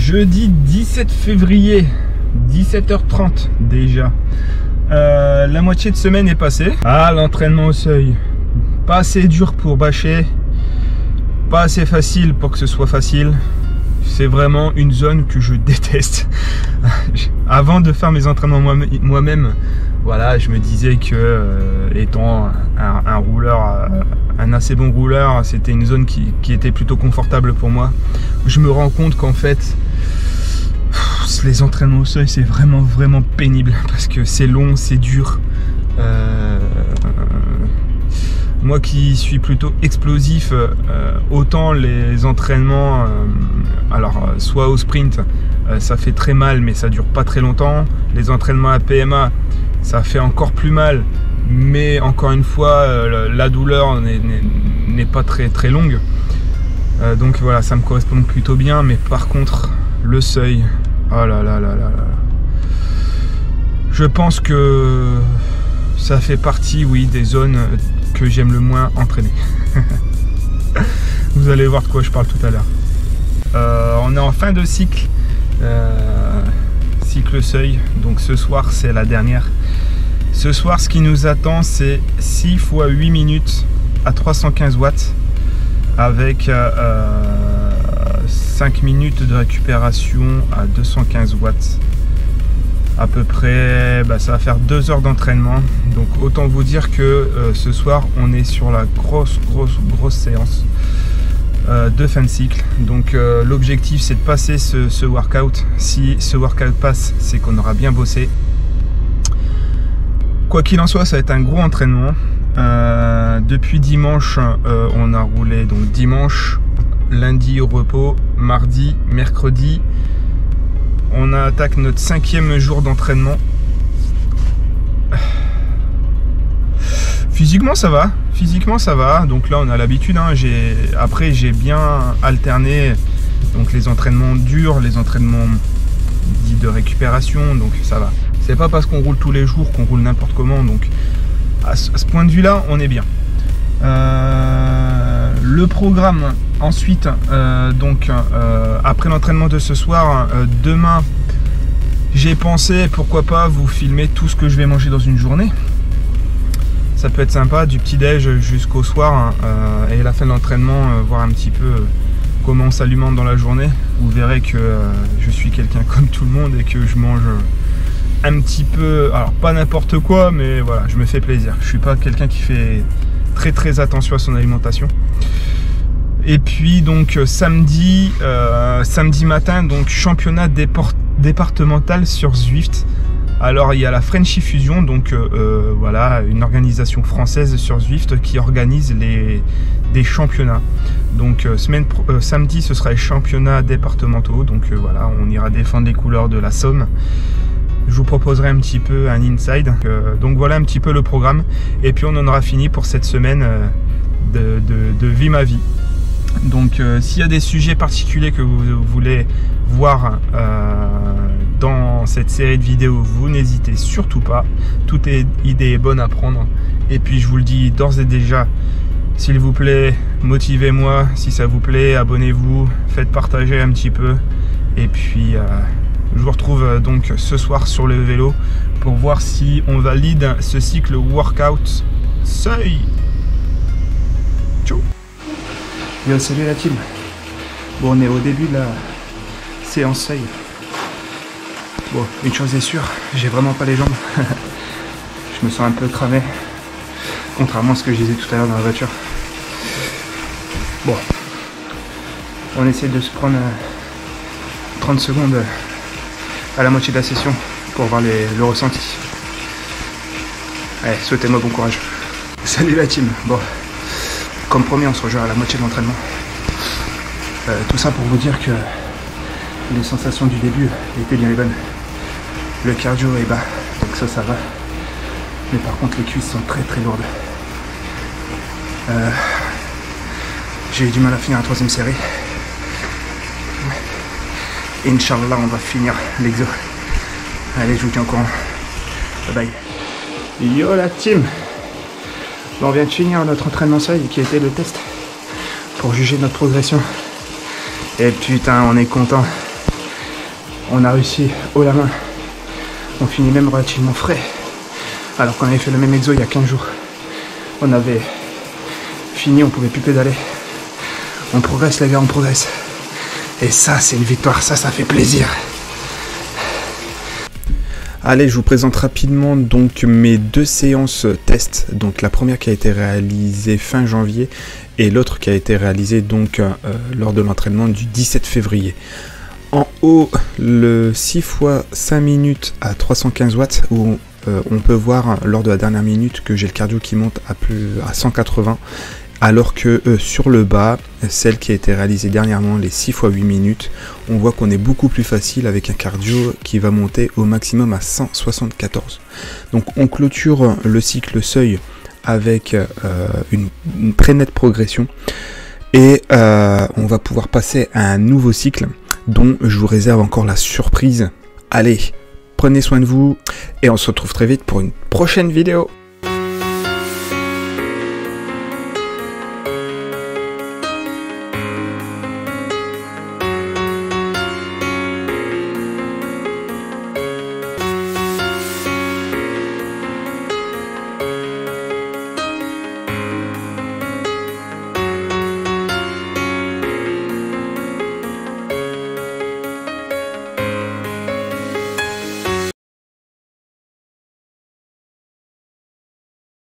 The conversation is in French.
Jeudi 17 février, 17h30 déjà. La moitié de semaine est passée. Ah, l'entraînement au seuil. Pas assez dur pour bâcher. Pas assez facile pour que ce soit facile. C'est vraiment une zone que je déteste. Avant de faire mes entraînements moi-même, voilà, je me disais que étant un rouleur, un assez bon rouleur, c'était une zone qui était plutôt confortable pour moi. Je me rends compte qu'en fait, les entraînements au seuil, c'est vraiment pénible parce que c'est long, c'est dur. Moi qui suis plutôt explosif, autant les entraînements, alors soit au sprint, ça fait très mal mais ça dure pas très longtemps. Les entraînements à PMA, ça fait encore plus mal, mais encore une fois, la douleur n'est pas très longue. Donc voilà, ça me correspond plutôt bien, mais par contre, le seuil, oh là là là là là. Je pense que ça fait partie, oui, des zones que j'aime le moins entraîner. Vous allez voir de quoi je parle tout à l'heure. On est en fin de cycle, cycle seuil, donc ce soir c'est la dernière. Ce soir, ce qui nous attend, c'est 6 x 8 minutes à 315 watts avec 5 minutes de récupération à 215 watts. À peu près, ça va faire 2 heures d'entraînement. Donc autant vous dire que ce soir, on est sur la grosse séance de fin de cycle. Donc l'objectif, c'est de passer ce workout. Si ce workout passe, c'est qu'on aura bien bossé. Quoi qu'il en soit, ça va être un gros entraînement. Depuis dimanche, on a roulé donc dimanche, lundi au repos, mardi, mercredi. On attaque notre 5e jour d'entraînement. Physiquement ça va, donc là on a l'habitude, hein. Après j'ai bien alterné donc les entraînements durs, les entraînements dits de récupération, donc ça va. C'est pas parce qu'on roule tous les jours qu'on roule n'importe comment, donc à ce point de vue là on est bien. Le programme ensuite, après l'entraînement de ce soir, demain j'ai pensé pourquoi pas vous filmer tout ce que je vais manger dans une journée. Ça peut être sympa, du petit déj jusqu'au soir, et la fin de l'entraînement, voir un petit peu comment on s'alimente dans la journée. Vous verrez que je suis quelqu'un comme tout le monde et que je mange un petit peu, alors pas n'importe quoi, mais voilà, je me fais plaisir. Je suis pas quelqu'un qui fait très attention à son alimentation. Et puis donc samedi matin, donc championnat départemental sur Zwift. Alors il y a la Frenchy Fusion, donc voilà, une organisation française sur Zwift qui organise des championnats. Donc samedi ce sera les championnats départementaux, donc voilà, on ira défendre les couleurs de la Somme. Je vous proposerai un petit peu un inside. Donc voilà un petit peu le programme. Et puis on en aura fini pour cette semaine de Vie ma vie. Donc s'il y a des sujets particuliers que vous voulez voir dans cette série de vidéos, vous n'hésitez surtout pas. Toute idée est bonne à prendre. Et puis je vous le dis d'ores et déjà, s'il vous plaît, motivez-moi. Si ça vous plaît, abonnez-vous, faites partager un petit peu. Et puis je vous retrouve donc ce soir sur le vélo pour voir si on valide ce cycle workout seuil. Ciao. Yo, salut la team. Bon, on est au début de la séance seuil. Bon, une chose est sûre, j'ai vraiment pas les jambes. Je me sens un peu cramé, contrairement à ce que je disais tout à l'heure dans la voiture. Bon, on essaie de se prendre 30 secondes à la moitié de la session pour voir le ressenti. Allez, souhaitez-moi bon courage. Salut la team. Bon, comme promis, on se rejoint à la moitié de l'entraînement. Tout ça pour vous dire que les sensations du début étaient bien les bonnes. Le cardio est bas, donc ça va. Mais par contre, les cuisses sont très lourdes. J'ai eu du mal à finir la 3e série. Inch'Allah, on va finir l'exo. Allez, je vous tiens au courant. Bye bye. Yo la team. Bon, on vient de finir notre entraînement seuil qui a été le test pour juger notre progression. Et putain, on est content. on a réussi haut la main. On finit même relativement frais. Alors qu'on avait fait le même exo il y a 15 jours. On avait fini, on pouvait plus pédaler. On progresse les gars, on progresse. Et ça c'est une victoire, ça fait plaisir. Allez, je vous présente rapidement donc mes 2 séances test. Donc la première qui a été réalisée fin janvier et l'autre qui a été réalisée donc lors de l'entraînement du 17 février. En haut, le 6 x 5 minutes à 315 watts où on peut voir lors de la dernière minute que j'ai le cardio qui monte à 180, alors que sur le bas, celle qui a été réalisée dernièrement, les 6 x 8 minutes, on voit qu'on est beaucoup plus facile avec un cardio qui va monter au maximum à 174. Donc on clôture le cycle seuil avec une très nette progression et on va pouvoir passer à un nouveau cycle dont je vous réserve encore la surprise. Allez, prenez soin de vous et on se retrouve très vite pour une prochaine vidéo.